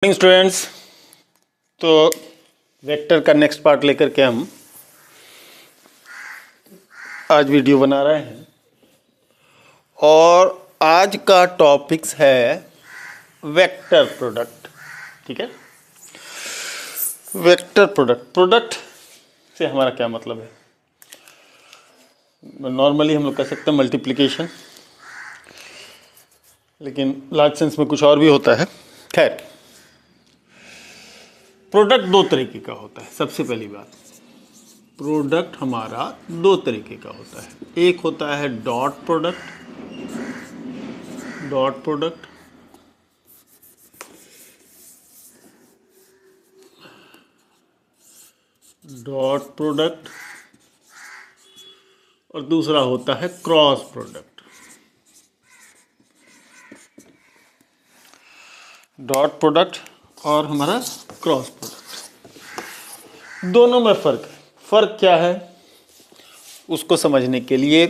Morning students. तो vector का next part लेकर के हम आज वीडियो बना रहे हैं और आज का टॉपिक्स है वेक्टर प्रोडक्ट। ठीक है, वेक्टर प्रोडक्ट से हमारा क्या मतलब है? नॉर्मली हम लोग कह सकते हैं मल्टीप्लिकेशन, लेकिन लार्ज सेंस में कुछ और भी होता है। खैर, प्रोडक्ट दो तरीके का होता है। सबसे पहली बात, प्रोडक्ट हमारा दो तरीके का होता है। एक होता है dot product, dot product dot product और दूसरा होता है क्रॉस प्रोडक्ट। डॉट प्रोडक्ट और हमारा क्रॉस प्रोडक्ट, दोनों में फर्क है। फर्क क्या है उसको समझने के लिए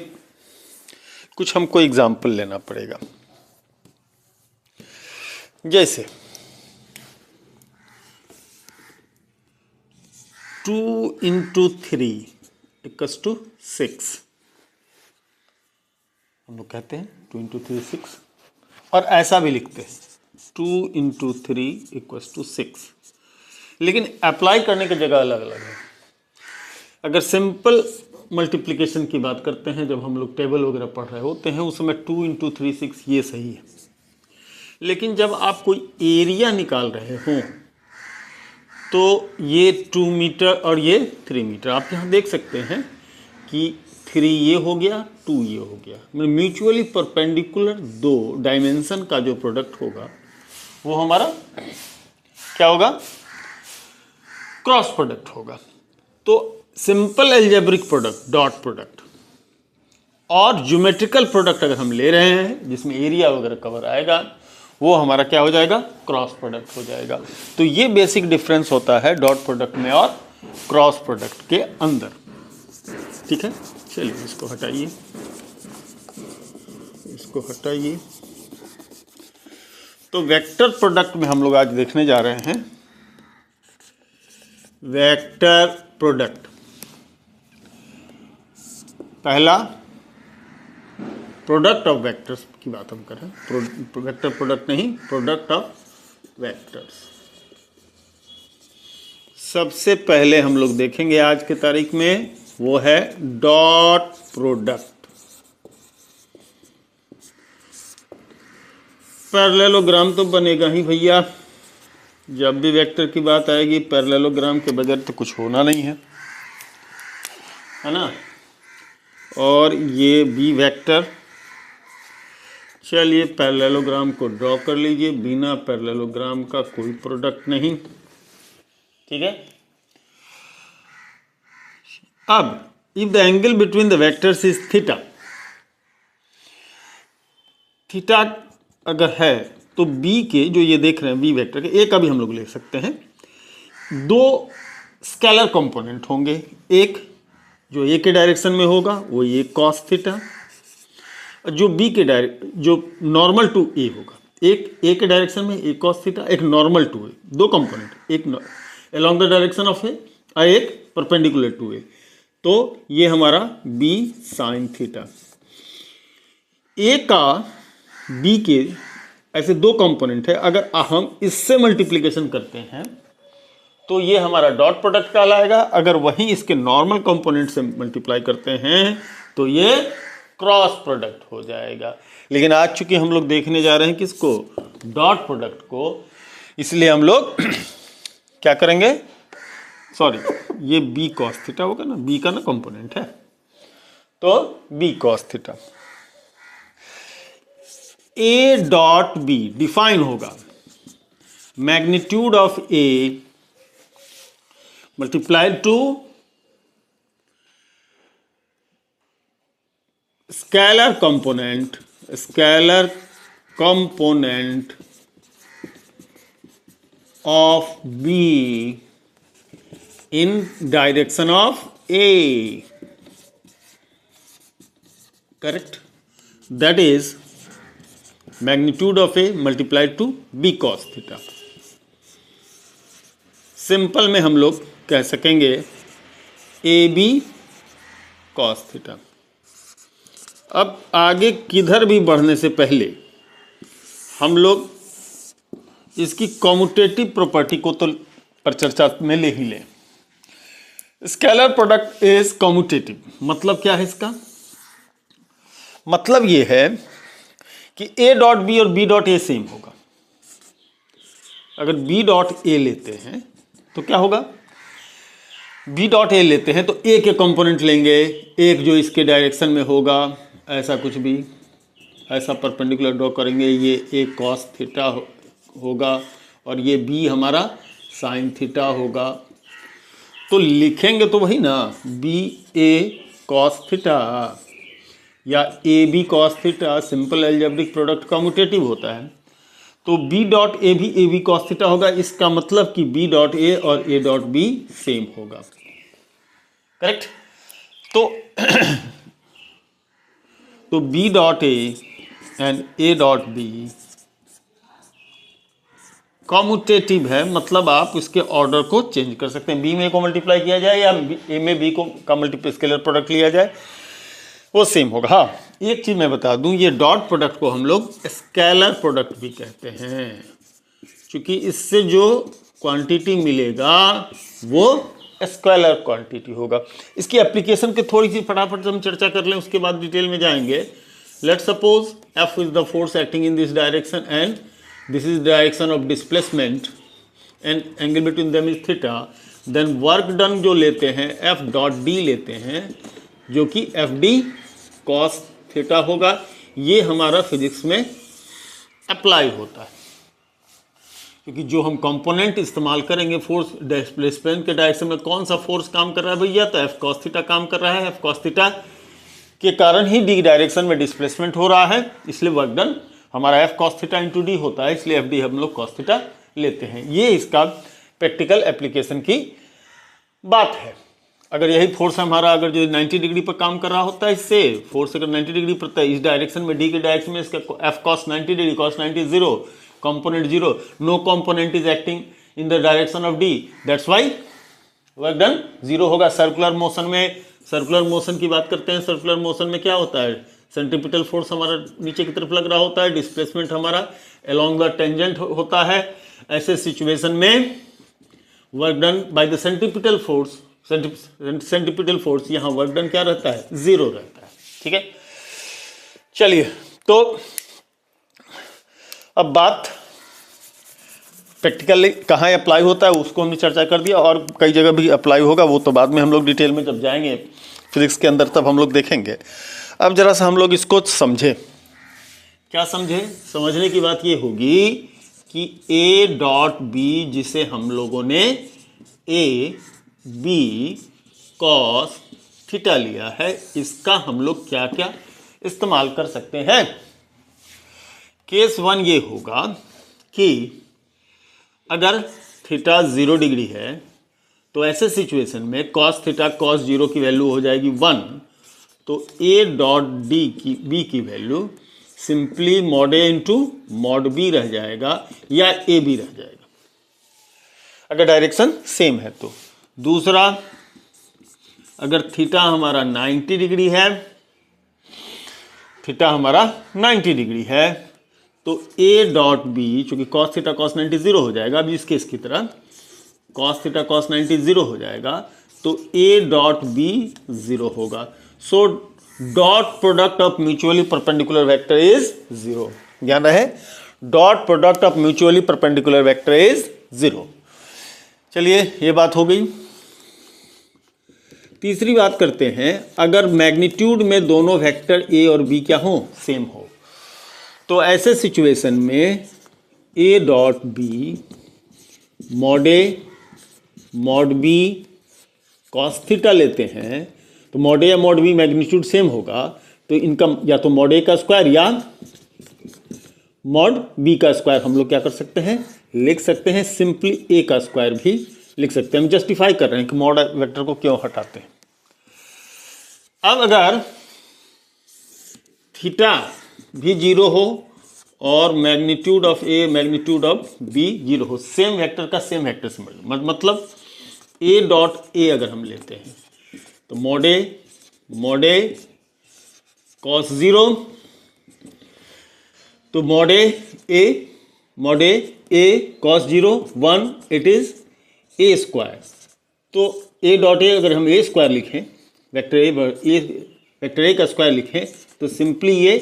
कुछ हमको एग्जाम्पल लेना पड़ेगा। जैसे 2 into 3 इक्वल्स टू 6, हम लोग कहते हैं 2 into 3 6, और ऐसा भी लिखते हैं 2 into 3 इक्वल्स टू 6, लेकिन अप्लाई करने की जगह अलग अलग है। अगर सिंपल मल्टीप्लिकेशन की बात करते हैं, जब हम लोग टेबल वगैरह पढ़ रहे होते हैं, उस समय 2 into 3 6 ये सही है। लेकिन जब आप कोई एरिया निकाल रहे हों तो ये 2 मीटर और ये 3 मीटर, आप यहाँ देख सकते हैं कि 3 ये हो गया, 2 ये हो गया। म्यूचुअली परपेंडिकुलर दो डायमेंशन का जो प्रोडक्ट होगा वो हमारा क्या होगा? क्रॉस प्रोडक्ट होगा। तो simple algebraic product dot product और ज्योमेट्रिकल प्रोडक्ट अगर हम ले रहे हैं जिसमें एरिया वगैरह कवर आएगा, वो हमारा क्या हो जाएगा? क्रॉस प्रोडक्ट हो जाएगा। तो ये बेसिक डिफरेंस होता है डॉट प्रोडक्ट में और क्रॉस प्रोडक्ट के अंदर। ठीक है, चलिए इसको हटाइए, इसको हटाइए। तो वेक्टर प्रोडक्ट में हम लोग आज देखने जा रहे हैं वेक्टर प्रोडक्ट। पहला प्रोडक्ट ऑफ वेक्टर्स की बात हम कर रहे हैं, वेक्टर प्रोडक्ट नहीं, प्रोडक्ट ऑफ वेक्टर्स। सबसे पहले हम लोग देखेंगे आज के तारीख में वो है डॉट प्रोडक्ट। पैरेललोग्राम तो बनेगा ही भैया, जब भी वेक्टर की बात आएगी पैरेललोग्राम के बगैर तो कुछ होना नहीं है ना। और ये बी वेक्टर, चलिए पैरेललोग्राम को ड्रॉ कर लीजिए। बिना पैरेललोग्राम का कोई प्रोडक्ट नहीं। ठीक है, अब if the angle between the vectors is theta, theta अगर है तो बी के, जो ये देख रहे हैं बी वेक्टर के, ए का भी हम लोग ले सकते हैं। दो स्केलर कंपोनेंट होंगे, एक जो ए के डायरेक्शन में होगा वो ये कॉस थीटा, जो बी के जो नॉर्मल टू ए होगा, एक ए के डायरेक्शन में ए कॉस थीटा, एक नॉर्मल टू ए। दो कंपोनेंट, एक अलोंग द डायरेक्शन ऑफ ए और एक परपेंडिकुलर टू ए। तो ये हमारा बी साइन थीटा। ए का बी के ऐसे दो कंपोनेंट है, अगर हम इससे मल्टीप्लिकेशन करते हैं तो ये हमारा डॉट प्रोडक्ट कहलाएगा। अगर वही इसके नॉर्मल कंपोनेंट से मल्टीप्लाई करते हैं तो ये क्रॉस प्रोडक्ट हो जाएगा। लेकिन आज चूंकि हम लोग देखने जा रहे हैं किसको? डॉट प्रोडक्ट को, इसलिए हम लोग क्या करेंगे? सॉरी, ये बी कॉस थीटा होगा ना, बी का ना कंपोनेंट है, तो B cos theta. A dot B define होगा magnitude of A multiplied to scalar component of B in direction of A. Correct? That is magnitude of A multiplied to B cos theta. Simple में हम लोग कह सकेंगे ए B cos theta. अब आगे किधर भी बढ़ने से पहले हम लोग इसकी कॉम्यूटेटिव प्रॉपर्टी को तो पर चर्चा में ले ही लें। स्केलर प्रोडक्ट इज कॉम्यूटेटिव, मतलब क्या है इसका? मतलब ये है कि ए डॉट बी और बी डॉट ए सेम होगा। अगर बी डॉट ए लेते हैं तो क्या होगा? बी डॉट ए लेते हैं तो ए के कंपोनेंट लेंगे, एक जो इसके डायरेक्शन में होगा, ऐसा कुछ भी, ऐसा परपेंडिकुलर ड्रॉ करेंगे, ये ए कॉस थीटा होगा और ये बी हमारा साइन थीटा होगा। तो लिखेंगे तो वही ना, बी ए कॉस थीटा या A B cos theta, simple algebraic product commutative होता है। तो B dot A B cos theta होगा। इसका मतलब कि बी डॉट ए और ए डॉट बी सेम होगा, करेक्ट? तो B dot A and A dot B commutative है, मतलब आप इसके ऑर्डर को चेंज कर सकते हैं। बी में को मल्टीप्लाई किया जाए या ए में बी को का मल्टीप्लाई स्केलर प्रोडक्ट लिया जाए, वो सेम होगा। हाँ, एक चीज मैं बता दूं, ये डॉट प्रोडक्ट को हम लोग स्केलर प्रोडक्ट भी कहते हैं, क्योंकि इससे जो क्वांटिटी मिलेगा वो स्केलर क्वांटिटी होगा। इसकी एप्लीकेशन के थोड़ी सी फटाफट हम चर्चा कर लें, उसके बाद डिटेल में जाएंगे। Let suppose F is the force acting in this direction and this is direction of displacement and angle between them is theta, then work done जो लेते हैं F डॉट डी लेते हैं, जो कि एफ डी कॉस थीटा होगा। ये हमारा फिजिक्स में अप्लाई होता है, क्योंकि जो हम कंपोनेंट इस्तेमाल करेंगे फोर्स डिस्प्लेसमेंट के डायरेक्शन में, कौन सा फोर्स काम कर रहा है भैया? तो एफ कॉस थीटा काम कर रहा है। एफ कॉस थीटा के कारण ही डी डायरेक्शन में डिस्प्लेसमेंट हो रहा है, इसलिए वर्क डन हमारा F cos theta into D होता है, इसलिए एफ डी हम लोग कॉस थीटा लेते हैं। ये इसका प्रैक्टिकल एप्लीकेशन की बात है। अगर यही फोर्स हमारा अगर जो 90 डिग्री पर काम कर रहा होता है, इससे फोर्स अगर 90 डिग्री पर इस डायरेक्शन में, डी के डायरेक्शन में, इसका F cos 90 degree, cos 90 zero, component zero, no component is acting in the direction of D, that's why work done zero होगा। सर्कुलर मोशन में, सर्कुलर मोशन की बात करते हैं, सर्कुलर मोशन में क्या होता है? सेंट्रीपिटल फोर्स हमारा नीचे की तरफ लग रहा होता है, डिस्प्लेसमेंट हमारा अलोंग द टेंजेंट होता है। ऐसे सिचुएशन में work done by the centripetal force, centripetal force यहाँ वर्क डन क्या रहता है? जीरो रहता है, ठीक है? चलिए, तो अब बात प्रैक्टिकली कहाँ अप्लाई होता है उसको हमने चर्चा कर दिया, और कई जगह भी अप्लाई होगा, वो तो बाद में हम लोग डिटेल में जब जाएंगे फिजिक्स के अंदर तब हम लोग देखेंगे। अब जरा सा हम लोग इसको समझे। क्या समझे? समझने की बात ये होगी कि ए डॉट बी, जिसे हम लोगों ने ए बी कॉस थीटा लिया है, इसका हम लोग क्या क्या इस्तेमाल कर सकते हैं। केस वन ये होगा कि अगर थीटा 0 डिग्री है तो ऐसे सिचुएशन में कॉस थीटा कॉस 0 की वैल्यू हो जाएगी 1, तो ए डॉट डी की बी की वैल्यू सिंपली मॉड ए इंटू मॉड बी रह जाएगा, या ए बी रह जाएगा अगर डायरेक्शन सेम है तो। दूसरा, अगर थीटा हमारा 90 डिग्री है, थीटा हमारा 90 डिग्री है, तो ए डॉट बी, चूंकि कॉस थीटा कॉस 90 जीरो हो जाएगा, अभी इस केस की तरह कॉस थीटा कॉस 90 जीरो हो जाएगा, तो ए डॉट बी जीरो होगा। So dot product of mutually perpendicular vector is zero. ध्यान रहे, dot product of mutually perpendicular vector is zero. चलिए, ये बात हो गई। तीसरी बात करते हैं, अगर मैग्नीट्यूड में दोनों वेक्टर ए और बी क्या हो? सेम हो, तो ऐसे सिचुएशन में A dot B mod A mod B cos theta लेते हैं, तो मॉड ए या मॉड बी मैग्नीट्यूड सेम होगा, तो इनका या तो मॉड ए का स्क्वायर या मॉड बी का स्क्वायर हम लोग क्या कर सकते हैं? लिख सकते हैं। सिंपली ए का स्क्वायर भी लिख सकते हैं। हम जस्टिफाई कर रहे हैं कि मॉड वेक्टर को क्यों हटाते हैं। अब अगर थीटा भी जीरो हो और magnitude of A magnitude of B 0 हो, सेम वेक्टर का सेम वेक्टर से मतलब ए डॉट ए अगर हम लेते हैं तो मॉड ए कॉस 0, तो mod A cos 0 1, it is a square. तो ए डॉट ए अगर हम ए स्क्वायर लिखें, वेक्टर ए का स्क्वायर लिखें तो सिंपली ये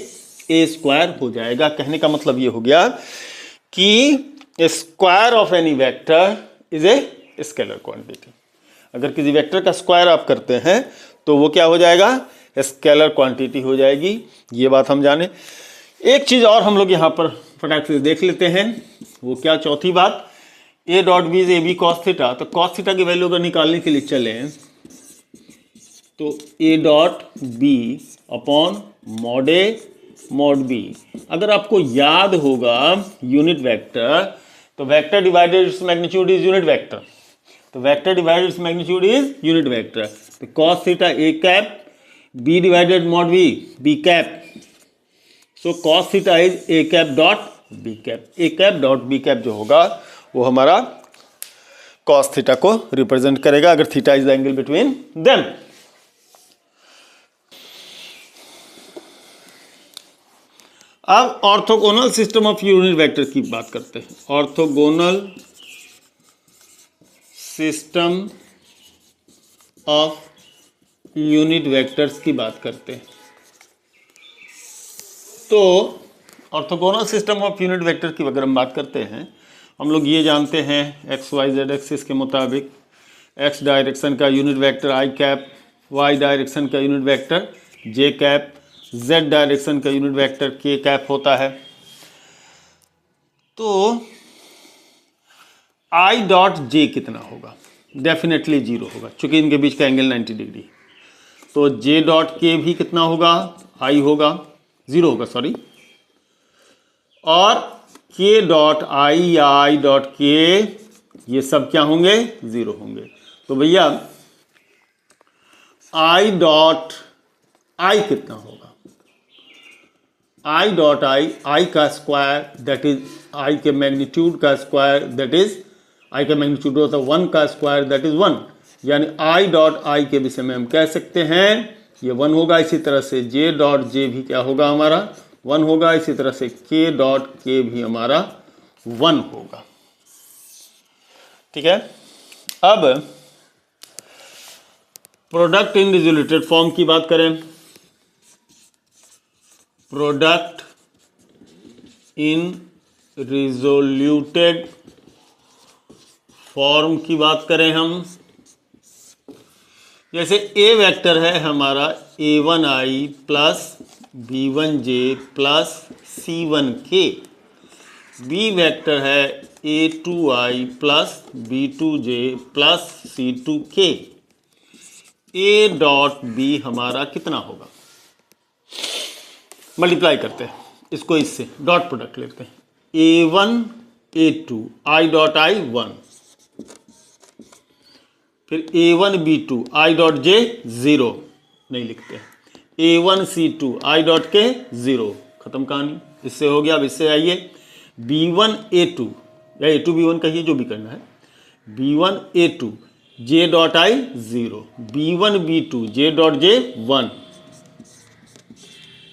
ए स्क्वायर हो जाएगा। कहने का मतलब ये हो गया कि square of any vector is a scalar quantity. अगर किसी वेक्टर का स्क्वायर आप करते हैं तो वो क्या हो जाएगा, स्केलर क्वांटिटी हो जाएगी। ये बात हम जाने। एक चीज और हम लोग यहाँ पर फटाक से देख लेते हैं, वो क्या, चौथी बात, A dot B is A B cos theta. तो कॉस थीटा की वैल्यू अगर निकालने के लिए चलें तो A dot B upon mod A mod B. अगर आपको याद होगा यूनिट वेक्टर, तो vector divided its magnitude is unit vector. तो vector divided its magnitude is unit vector. तो cos theta A cap, B divided mod B B cap. So cos theta is A cap dot B cap. A cap dot B cap जो होगा वो हमारा cos theta को represent करेगा, अगर theta is the angle between them. अब orthogonal system of unit vector की बात करते हैं। Orthogonal system of unit vectors की बात करते हैं। तो orthogonal system of unit vector की अगर हम बात करते हैं, हम लोग ये जानते हैं एक्स वाई जेड एक्सिस के मुताबिक एक्स डायरेक्शन का यूनिट वेक्टर आई कैप, वाई डायरेक्शन का यूनिट वेक्टर जे कैप, जेड डायरेक्शन का यूनिट वेक्टर के कैप होता है। तो आई डॉट जे कितना होगा, डेफिनेटली 0 होगा, चूंकि इनके बीच का एंगल 90 डिग्री। तो जे डॉट के भी कितना होगा, आई होगा, 0 होगा सॉरी। और के डॉट आई या आई डॉट के ये सब क्या होंगे, 0 होंगे। तो भैया आई डॉट आई कितना होगा, आई डॉट आई का स्क्वायर दैट इज आई के मैग्नीट्यूड का स्क्वायर दैट इज आई का मैग्नीट्यूड होता है 1 का स्क्वायर दैट इज 1, यानी आई डॉट आई के विषय में हम कह सकते हैं ये 1 होगा। इसी तरह से जे डॉट जे भी क्या होगा, हमारा 1 होगा। इसी तरह से के डॉट के भी हमारा 1 होगा। ठीक है। अब प्रोडक्ट इन रिजोल्यूटेड फॉर्म की बात करें, प्रोडक्ट इन रिजोल्यूटेड फॉर्म की बात करें हम, जैसे ए वेक्टर है हमारा a1i plus b1j plus c1k, B vector है a2i plus b2j plus c2k। A dot B हमारा कितना होगा, मल्टीप्लाई करते हैं इसको, इससे डॉट प्रोडक्ट लेते हैं, a1 a2 i dot i 1, फिर a1 b2 i dot j 0 नहीं लिखते हैं, a1 c2 i डॉट के 0, खत्म कहानी। इससे हो गया। अब इससे आइए b1 a2 या a2 b1 कहिए, जो भी करना है, b1 a2 j dot i 0, b1 b2 j dot j 1।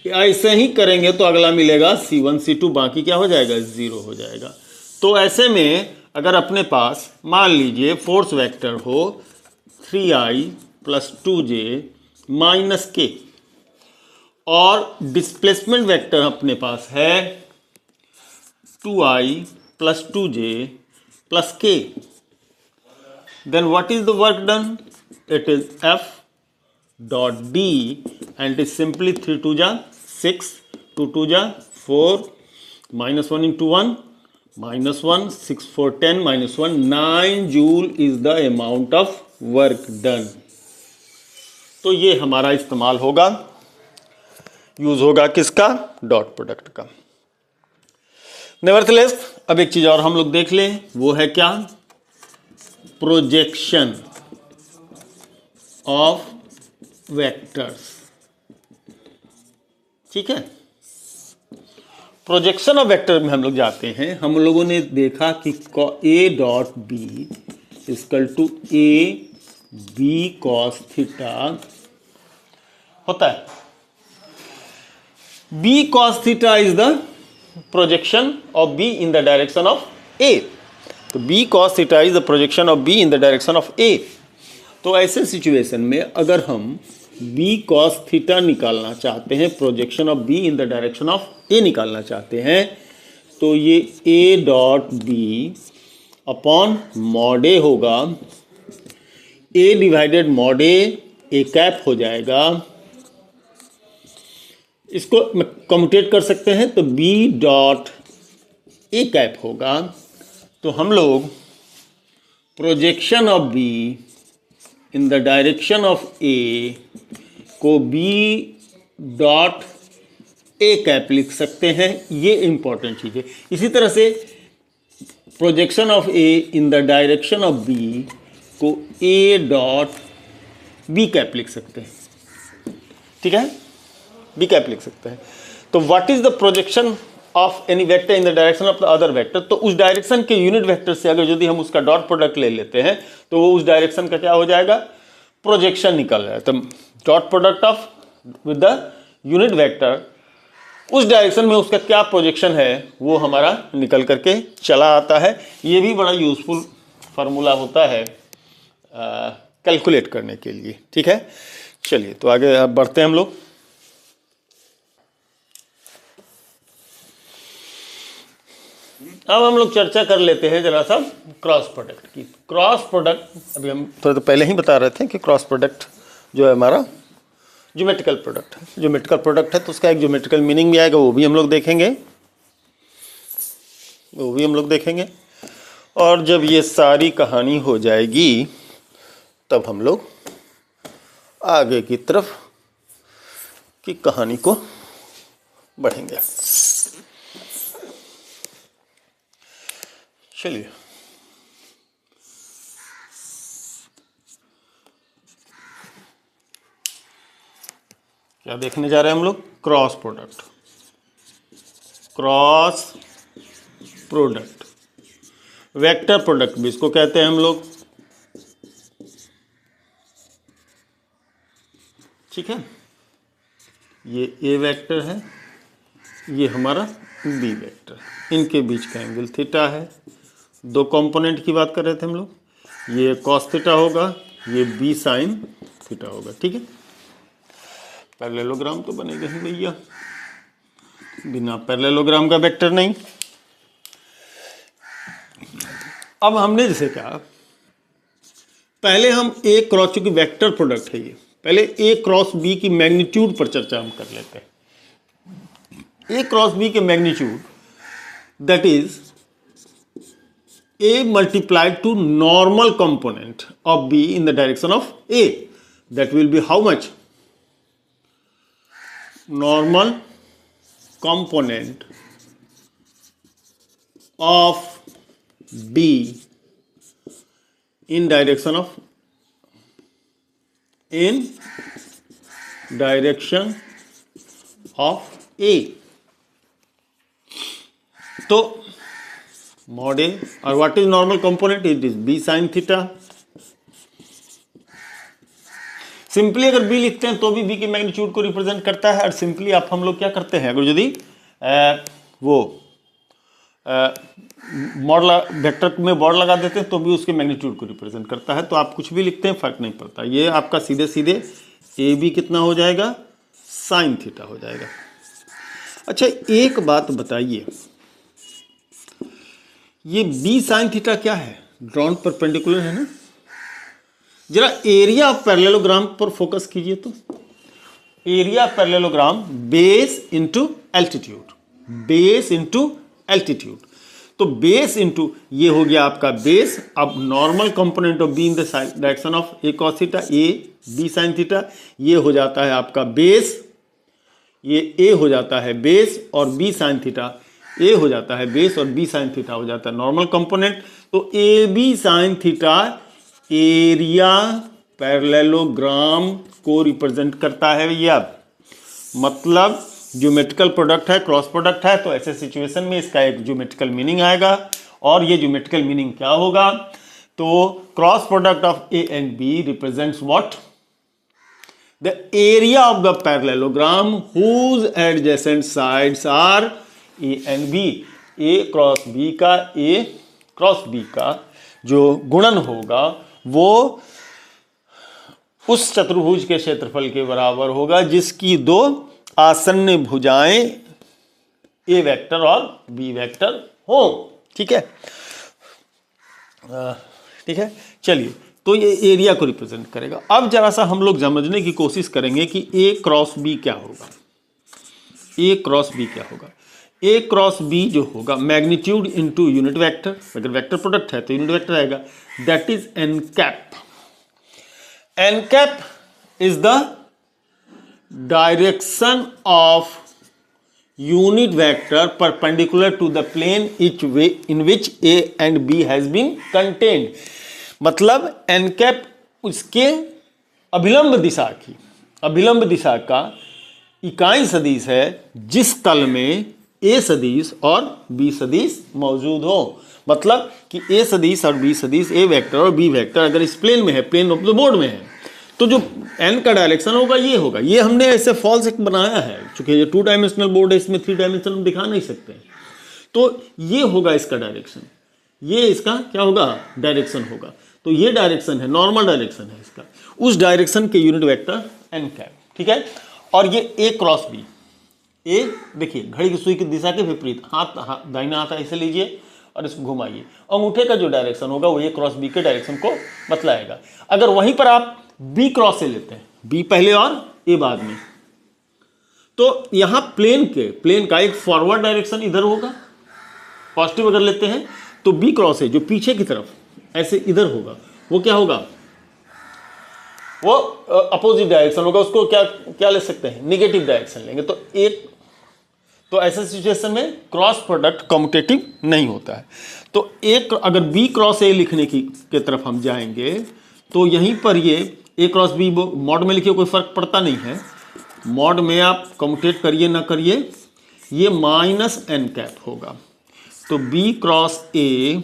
ऐसे ही करेंगे तो अगला मिलेगा c1 c2, बाकी क्या हो जाएगा, 0 हो जाएगा। तो ऐसे में अगर अपने पास मान लीजिए फोर्स वेक्टर हो 3i प्लस 2j माइनस के, और डिस्प्लेसमेंट वेक्टर अपने पास है 2i plus 2j plus k, then what is the work done, it is f dot d and it is simply 3 2 जा 6, 2 2 जा 4, minus 1 into 1 minus 1, 6 4 10 minus 1 9 joule is the amount of work done। तो ये हमारा इस्तेमाल होगा, use होगा किसका, dot product का। नेवरथलेस अब एक चीज और हम लोग देख लें, वो है क्या, प्रोजेक्शन ऑफ वेक्टर्स। ठीक है, प्रोजेक्शन ऑफ वेक्टर में हम लोग जाते हैं, हम लोगों ने देखा कि A dot B equal to A B cos theta होता है। B cos theta is the projection of B in the direction of A. तो B cos theta is the projection of B in the direction of A. तो ऐसे situation में अगर हम B cos theta निकालना चाहते हैं, projection of B in the direction of A निकालना चाहते हैं, तो ये A dot B upon mod A होगा, A divided mod A cap हो जाएगा। इसको कम्यूटेट कर सकते हैं तो बी डॉट ए कैप होगा। तो हम लोग projection of B in the direction of A को बी डॉट ए कैप लिख सकते हैं, ये इंपॉर्टेंट चीज़ है। इसी तरह से projection of A in the direction of B को ए डॉट बी कैप लिख सकते हैं, ठीक है, बी कैप लिख सकते हैं। तो what is the projection of any vector in the direction of the other vector, तो उस डायरेक्शन के यूनिट वेक्टर से अगर यदि हम उसका डॉट प्रोडक्ट ले लेते हैं तो वो उस डायरेक्शन का क्या हो जाएगा, प्रोजेक्शन निकल रहा है। तो dot product of with the unit vector, उस डायरेक्शन में उसका क्या प्रोजेक्शन है वो हमारा निकल करके चला आता है। ये भी बड़ा यूजफुल फार्मूला होता है कैलकुलेट करने के लिए, ठीक है। चलिए तो आगे बढ़ते हैं हम लोग। अब हम लोग चर्चा कर लेते हैं जरा सा क्रॉस प्रोडक्ट की। क्रॉस प्रोडक्ट अभी हम थोड़ा तो पहले ही बता रहे थे कि क्रॉस प्रोडक्ट जो है हमारा ज्योमेट्रिकल प्रोडक्ट है। ज्योमेट्रिकल प्रोडक्ट है तो उसका एक ज्योमेट्रिकल मीनिंग भी आएगा, वो भी हम लोग देखेंगे। और जब ये सारी कहानी हो जाएगी तब हम लोग आगे की तरफ की कहानी को बढ़ेंगे। चलिए क्या देखने जा रहे हैं हम लोग, cross product. Cross product vector product भी इसको कहते हैं हम लोग, ठीक है। ये ए वेक्टर है, ये हमारा बी वेक्टर, इनके बीच का एंगल थीटा है। दो कंपोनेंट की बात कर रहे थे हम लोग, ये कॉस थीटा होगा, ये बी साइन थीटा होगा, ठीक है। पैरेललोग्राम तो बनेगा ही भैया, बिना पैरेललोग्राम का वेक्टर नहीं। अब हमने जैसे कहा पहले हम ए क्रॉस, चूंकि वेक्टर प्रोडक्ट है ये, पहले ए क्रॉस बी की मैग्नीट्यूड पर चर्चा हम कर लेते हैं। ए क्रॉस बी के magnitude that is A multiplied to normal component of B in the direction of A. That will be how much? Normal component of B in direction of A. तो mod A, और what is normal component, it is B sine theta. Simply अगर B लिखते हैं तो भी B के magnitude को represent करता है, और सिंपली आप हम लोग क्या करते हैं, अगर यदि वेक्टर में बॉर्ड लगा देते हैं तो भी उसके मैग्नीट्यूड को रिप्रेजेंट करता है। तो आप कुछ भी लिखते हैं फर्क नहीं पड़ता, ये आपका सीधे सीधे ए बी कितना हो जाएगा, साइन थीटा हो जाएगा। अच्छा एक बात बताइए, ये बी साइन थीटा क्या है, ड्रॉन परपेंडिकुलर है ना। जरा एरिया ऑफ पैरेललोग्राम पर फोकस कीजिए, तो area of parallelogram base into altitude, base into altitude. तो बेस इंटू ये हो गया आपका बेस। अब normal component of B in the direction of A cos theta, A B sine theta, ये हो जाता है आपका बेस, ये ए हो जाता है बेस, और बी साइन थीटा ए हो जाता है बेस, और बी साइन थीटा हो जाता है नॉर्मल कंपोनेंट। तो A B sine theta area parallelogram को रिप्रेजेंट करता है भैया। मतलब ज्योमेट्रिकल प्रोडक्ट है, क्रॉस प्रोडक्ट है, तो ऐसे सिचुएशन में इसका एक ज्योमेट्रिकल मीनिंग आएगा। और ये ज्योमेट्रिकल मीनिंग क्या होगा? तो cross product of A and B represents what? The area of the parallelogram whose adjacent sides are A and B. A cross B का जो गुणन होगा वो उस चतुर्भुज के क्षेत्रफल के बराबर होगा जिसकी दो आसन्न भुजाएं ए वेक्टर और बी वेक्टर हो। ठीक है, ठीक है, चलिए, तो ये एरिया को रिप्रेजेंट करेगा। अब जरा सा हम लोग समझने की कोशिश करेंगे कि ए क्रॉस बी क्या होगा। ए क्रॉस बी क्या होगा? ए क्रॉस बी जो होगा मैग्नीट्यूड इनटू यूनिट वेक्टर, अगर वेक्टर प्रोडक्ट है तो यूनिट वेक्टर आएगा, that is N cap. N cap is the direction of unit vector perpendicular to the plane in which A and B has been contained। मतलब n cap उसके अभिलंब दिशा का इकाई सदिश है जिस तल में A सदिश और B सदिश मौजूद हो। मतलब कि A सदिश और B सदिश, A वेक्टर और B वेक्टर अगर इस प्लेन में है, प्लेन ऑफ द बोर्ड में है, तो जो n का डायरेक्शन होगा ये होगा। ये हमने ऐसे फॉल्स एक बनाया है, चूंकि ये 2 डायमेंशनल बोर्ड है, इसमें 3 डायमेंशनल हम दिखा नहीं सकते, तो ये होगा इसका डायरेक्शन, ये इसका क्या होगा? डायरेक्शन होगा। तो ये डायरेक्शन है, नॉर्मल डायरेक्शन है इसका, उस डायरेक्शन के यूनिट वेक्टर n कैप। ठीक है, और ये a क्रॉस बी, ए देखिए घड़ी की सुई की दिशा के विपरीत, हाथ दाहिना हाथ ऐसे लीजिए और इसको घुमाइए, अंगूठे का जो डायरेक्शन होगा वो a क्रॉस बी के डायरेक्शन को बतलाएगा। अगर वहीं पर आप बी क्रॉस से लेते हैं, बी पहले और ए बाद में, तो यहां प्लेन का एक फॉरवर्ड डायरेक्शन इधर होगा, पॉजिटिव अगर लेते हैं, तो बी क्रॉस है जो पीछे की तरफ ऐसे इधर होगा, वो क्या होगा? वो अपोजिट डायरेक्शन होगा, उसको क्या ले सकते हैं? निगेटिव डायरेक्शन लेंगे। तो ऐसे सिचुएशन में क्रॉस प्रोडक्ट कम्यूटेटिव नहीं होता है। तो एक अगर बी क्रॉस ए लिखने की तरफ हम जाएंगे तो यहीं पर ये ए क्रॉस बी मॉड में लिखिए, कोई फर्क पड़ता नहीं है, मॉड में आप कम्यूटेट करिए ना करिए, ये माइनस एन कैप होगा। तो B cross A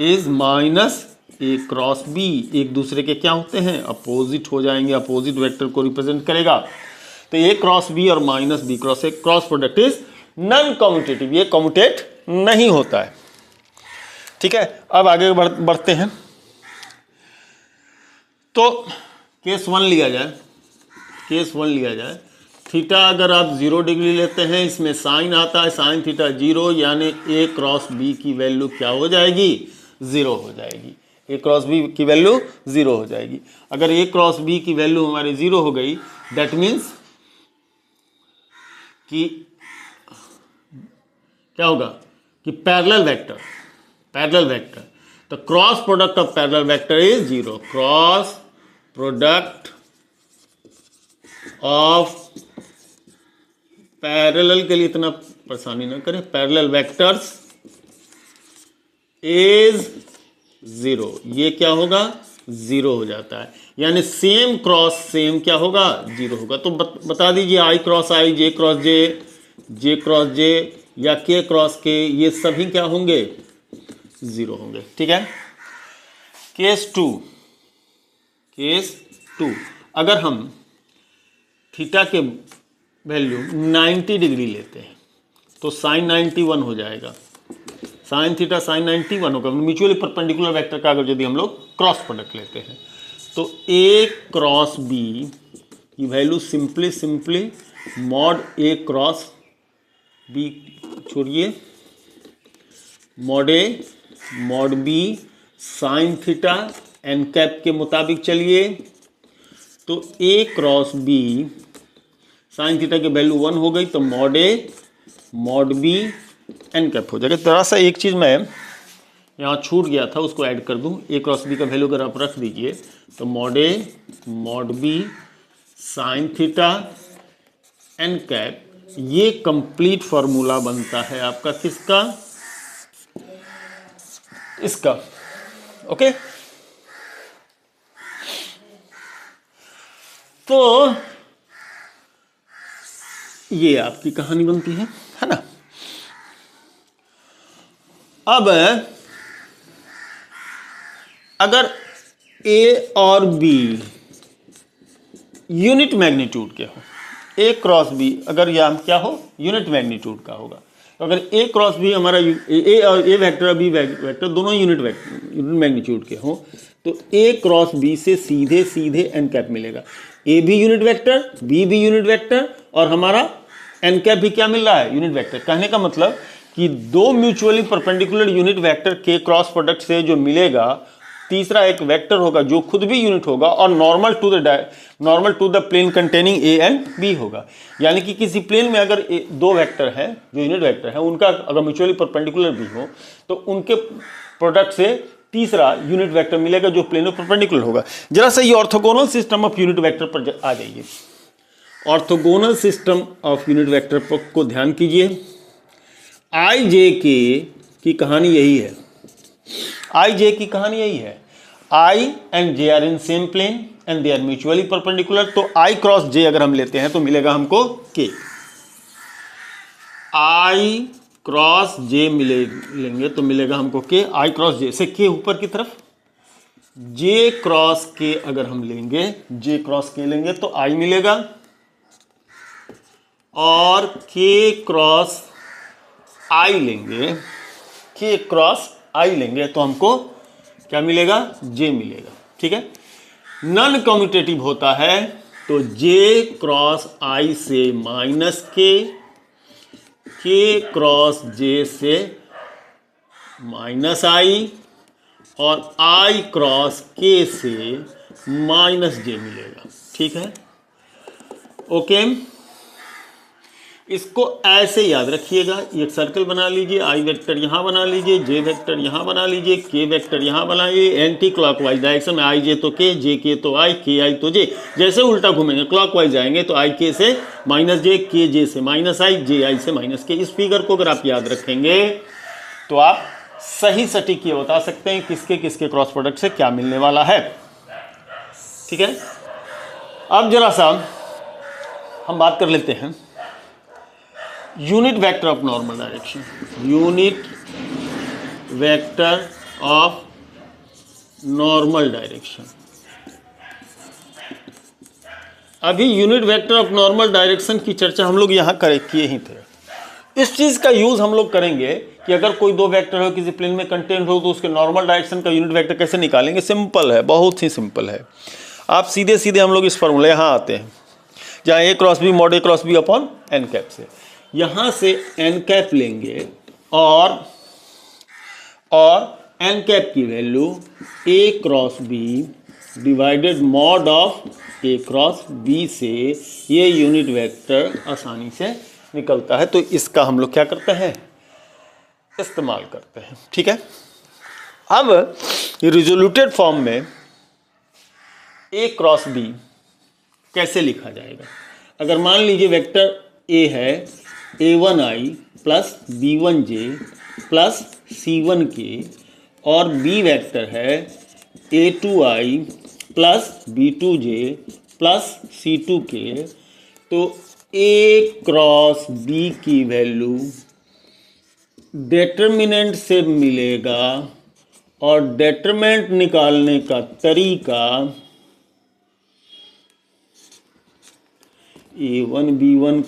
is minus A cross B, एक दूसरे के क्या होते हैं? अपोजिट हो जाएंगे, अपोजिट वेक्टर को रिप्रेजेंट करेगा। तो ए क्रॉस बी और minus B cross A cross product is non commutative, ये कम्यूटेट नहीं होता है। ठीक है, अब आगे बढ़ते हैं। तो केस 1 लिया जाए, थीटा अगर आप 0 डिग्री लेते हैं, इसमें साइन आता है, साइन थीटा 0, यानी ए क्रॉस बी की वैल्यू क्या हो जाएगी? 0 हो जाएगी। ए क्रॉस बी की वैल्यू 0 हो जाएगी। अगर ए क्रॉस बी की वैल्यू हमारी 0 हो गई, दैट मीन्स कि क्या होगा? कि पैरेलल वेक्टर, तो cross product of parallel vector is 0। Cross product of parallel के लिए इतना परेशानी ना करें, पैरेलल वेक्टर्स इज 0। ये क्या होगा? 0 हो जाता है, यानी सेम क्रॉस सेम क्या होगा? 0 होगा। तो बता दीजिए आई क्रॉस आई, जे क्रॉस जे, जे क्रॉस जे या के क्रॉस के, ये सभी क्या होंगे? 0 होंगे। ठीक है, केस 2, अगर हम थीटा के वैल्यू 90 डिग्री लेते हैं तो साइन 91 हो जाएगा, साइन थीटा साइन 91 होगा। म्यूचुअली परपेंडिकुलर वेक्टर का अगर यदि हम लोग क्रॉस प्रोडक्ट लेते हैं तो ए क्रॉस बी की value simply mod A cross B, छोड़िए mod A mod B sine theta N cap के मुताबिक चलिए, तो A cross B sine theta की वैल्यू 1 हो गई, तो mod A mod B N cap हो जाएगा। थोड़ा सा एक चीज़ मैं यहाँ छूट गया था, उसको ऐड कर दूँ। ए क्रॉस बी का वैल्यू अगर आप रख दीजिए तो mod A mod B sine theta N cap, ये कंप्लीट फॉर्मूला बनता है आपका किसका? इसका। ओके, तो ये आपकी कहानी बनती है ना। अब अगर ए और बी यूनिट मैग्नीट्यूड के हो, ए क्रॉस बी अगर यह क्या हो, यूनिट मैग्नीट्यूड का होगा, तो अगर ए क्रॉस बी हमारा ए और ए वेक्टर बी वेक्टर दोनों यूनिट मैग्नीट्यूड के हो, तो ए क्रॉस बी से सीधे सीधे एन कैप मिलेगा। ए भी यूनिट वेक्टर, बी भी यूनिट वेक्टर, और हमारा एन कैप भी क्या मिल रहा है, यूनिट वेक्टर। कहने का मतलब कि दो म्यूचुअली परपेंडिकुलर यूनिट वेक्टर के क्रॉस प्रोडक्ट से जो मिलेगा, तीसरा एक वेक्टर होगा जो खुद भी यूनिट होगा और normal to the plane containing A and B होगा। यानी कि किसी प्लेन में अगर दो वेक्टर हैं जो यूनिट वेक्टर है, उनका अगर म्यूचुअली परपेंडिकुलर भी हो, तो उनके प्रोडक्ट से तीसरा यूनिट वेक्टर मिलेगा जो प्लेन में परपेंडिकुलर होगा। जरा सा ये orthogonal system of unit vector पर आ जाइए। Orthogonal system of unit vector पर को ध्यान कीजिए। आई जे के की कहानी यही है, आई जे की कहानी यही है। I and J are in same plane and they are mutually perpendicular. तो आई क्रॉस जे अगर हम लेते हैं तो मिलेगा हमको के। आई क्रॉस जे लेंगे तो मिलेगा हमको के। आई क्रॉस जे से के ऊपर की तरफ, जे क्रॉस के अगर हम लेंगे, जे क्रॉस के लेंगे तो आई मिलेगा, और के क्रॉस आई लेंगे, के क्रॉस आई लेंगे तो हमको क्या मिलेगा, जे मिलेगा। ठीक है, नॉन कम्यूटेटिव होता है तो जे क्रॉस आई से माइनस के क्रॉस जे से माइनस आई, और आई क्रॉस के से माइनस जे मिलेगा। ठीक है, ओके। इसको ऐसे याद रखिएगा, एक सर्कल बना लीजिए, आई वेक्टर यहाँ बना लीजिए, जे वेक्टर यहाँ बना लीजिए, के वेक्टर यहाँ बनाइए, एंटी क्लॉकवाइज डायरेक्शन में, आई जे तो के, जे के तो आई, के आई तो जे। जैसे उल्टा घूमेंगे क्लॉकवाइज जाएंगे तो आई के से माइनस जे, के जे से माइनस आई, जे आई से माइनस के। इस फिगर को अगर आप याद रखेंगे तो आप सही सटीक ये बता सकते हैं किसके किसके क्रॉस प्रोडक्ट से क्या मिलने वाला है। ठीक है, अब जरा सा हम बात कर लेते हैं unit vector of normal direction. Unit vector of normal direction. अभी unit vector of normal direction की चर्चा हम लोग यहाँ किए ही थे। इस चीज़ का यूज़ हम लोग करेंगे कि अगर कोई दो वेक्टर हो किसी प्लेन में कंटेंट हो तो उसके नॉर्मल डायरेक्शन का यूनिट वेक्टर कैसे निकालेंगे। सिंपल है, बहुत ही सिंपल है। आप सीधे सीधे हम लोग इस फॉर्मूले यहाँ आते हैं जहाँ A cross B mod A cross B upon n cap से। यहाँ से एन कैप लेंगे और एन कैप की value A cross B divided mod of A cross B से ये यूनिट वेक्टर आसानी से निकलता है। तो इसका हम लोग क्या करते हैं, इस्तेमाल करते हैं। ठीक है, अब रिजोल्यूटेड फॉर्म में ए क्रॉस बी कैसे लिखा जाएगा। अगर मान लीजिए वेक्टर ए है a1i plus b1j plus c1k, और बी वेक्टर है a2i plus b2j plus c2k, तो a क्रॉस b की वैल्यू डेटर्मिनेंट से मिलेगा, और डेटर्मिनेंट निकालने का तरीका a1 b1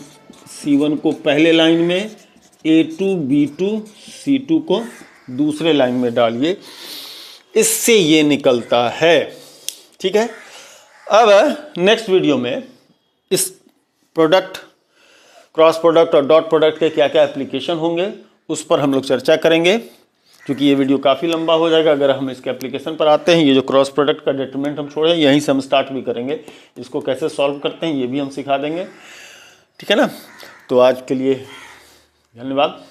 c1 को पहले लाइन में, a2 b2 c2 को दूसरे लाइन में डालिए, इससे ये निकलता है। ठीक है, अब नेक्स्ट वीडियो में इस प्रोडक्ट, क्रॉस प्रोडक्ट और डॉट प्रोडक्ट के क्या क्या एप्लीकेशन होंगे उस पर हम लोग चर्चा करेंगे, क्योंकि ये वीडियो काफ़ी लंबा हो जाएगा अगर हम इसके एप्लीकेशन पर आते हैं। ये जो क्रॉस प्रोडक्ट का डिटरमिनेंट हम छोड़े यहीं से हम स्टार्ट भी करेंगे, इसको कैसे सॉल्व करते हैं ये भी हम सिखा देंगे। ठीक है ना, तो आज के लिए धन्यवाद।